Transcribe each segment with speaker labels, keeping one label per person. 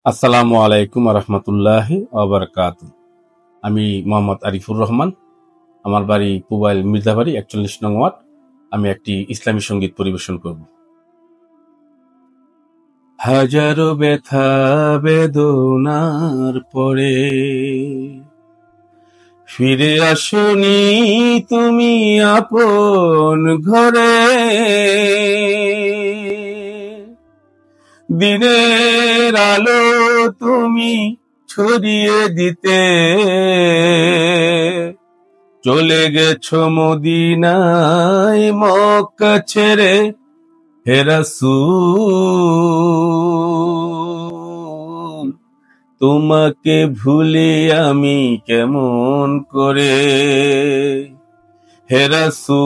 Speaker 1: আসসালামু আলাইকুম রহমতুল্লাহি ওয়াবারাকাতুহু। আমি মোহাম্মদ আরিফুর রহমান। আমার বাড়ি পুবাইল মির্জাবাড়ি ৪১ নং ওয়ার্ড। আমি একটি ইসলামী সঙ্গীত পরিবেশন করব। হাজারো ব্যথা বেদনার পরে ফিরে আসনি তুমি আপন ঘরে। দিনের আলো তুমি ছড়িয়ে দিতে চলে গেছো মদিনায় মক্কা ছেড়ে। হে রাসূল, তোমাকে ভুলে আমি কেমন করে। হে রাসূল,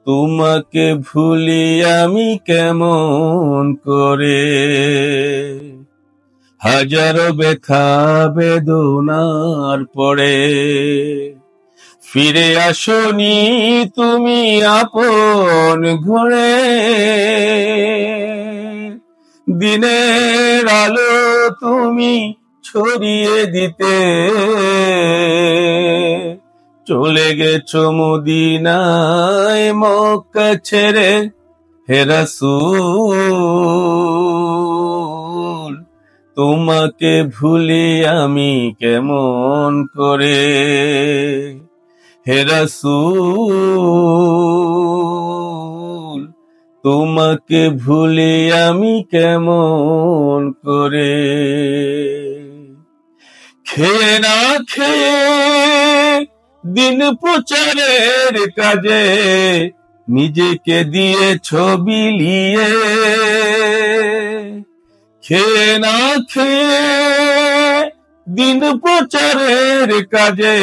Speaker 1: তোমাকে ভুলি আমি কেমন করে। হাজারো ব্যথা বেদনার পরে ফিরে আসনি তুমি আপন ঘরে। দিনের আলো তুমি ছড়িয়ে দিতে চলে গেছো মদিনায় মক্কা ছেড়ে। হে রাসূল, তোমাকে ভুলি আমি কেমন করে। হে রাসূল, তোমাকে ভুলি আমি কেমন করে। খেয়ে না খেয়ে দিন প্রচারের কাজে নিজেকে দিয়ে ছবি লিয়ে। খেয়ে না খেয়ে দিন প্রচারের কাজে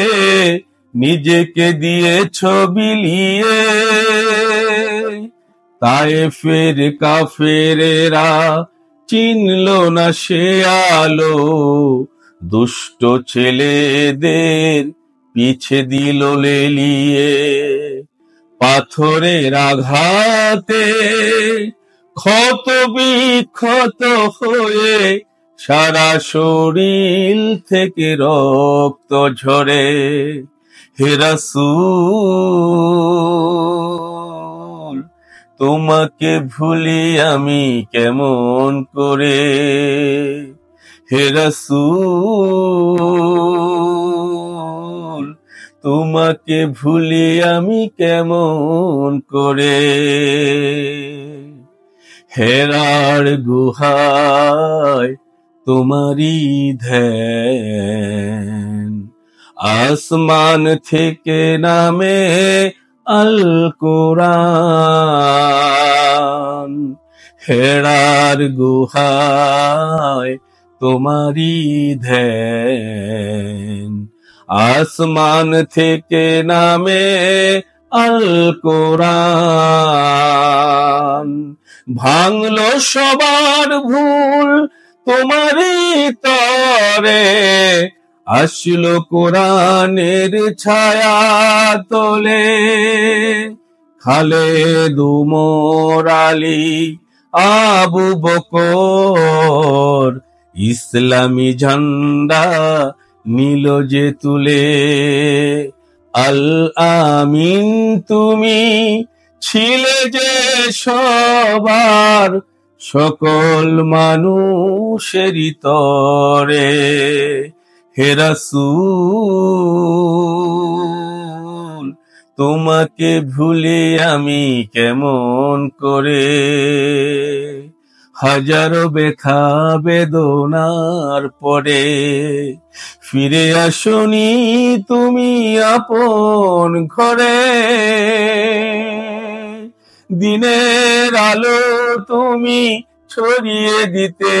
Speaker 1: নিজেকে দিয়ে ছবি লিয়ে। তায়েফের কাফেরেরা চিনল না সে আলো, দুষ্ট ছেলেদের পিছে দিল লেলিয়ে। পাথরের আঘাতে ক্ষত বিক্ষত হয়ে সারা শরীর থেকে রক্ত ঝরে। হে রাসূল, তোমাকে ভুলি আমি কেমন করে। হে রাসূল, তোমাকে ভুলি আমি কেমন করে। হেরার গুহায় তোমারই ধ্যান, আসমান থেকে নামে আল কোরআন। হেরার গুহায় তোমারই ধ্যান, আসমান থেকে নামে আল কোরআন। ভাঙলো সবার ভুল তোমারই তরে, আসলো কোরআনের ছায়া তোলে। খালেদ উমর আলী আবু বকর ইসলামী ঝান্ডা নিল যে তুলে। আল আমিন তুমি ছিলে যে সবার সকল মানুষেরই তরে। হে রাসূল, তোমাকে ভুলে আমি কেমন করে। হাজারো ব্যথা বেদনার পরে ফিরে আসনি তুমি আপন ঘরে। দিনের আলো তুমি ছড়িয়ে দিতে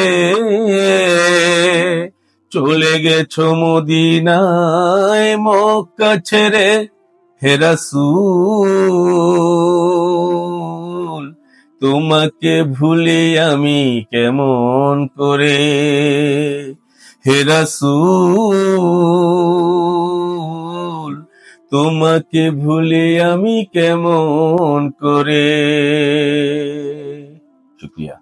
Speaker 1: চলে গেছো মদিনায় মক্কা ছেড়ে। হে রাসূল, তোমাকে ভুলে আমি কেমন করে। হে রাসূল, তোমাকে ভুলে আমি কেমন করে। শুক্রিয়া।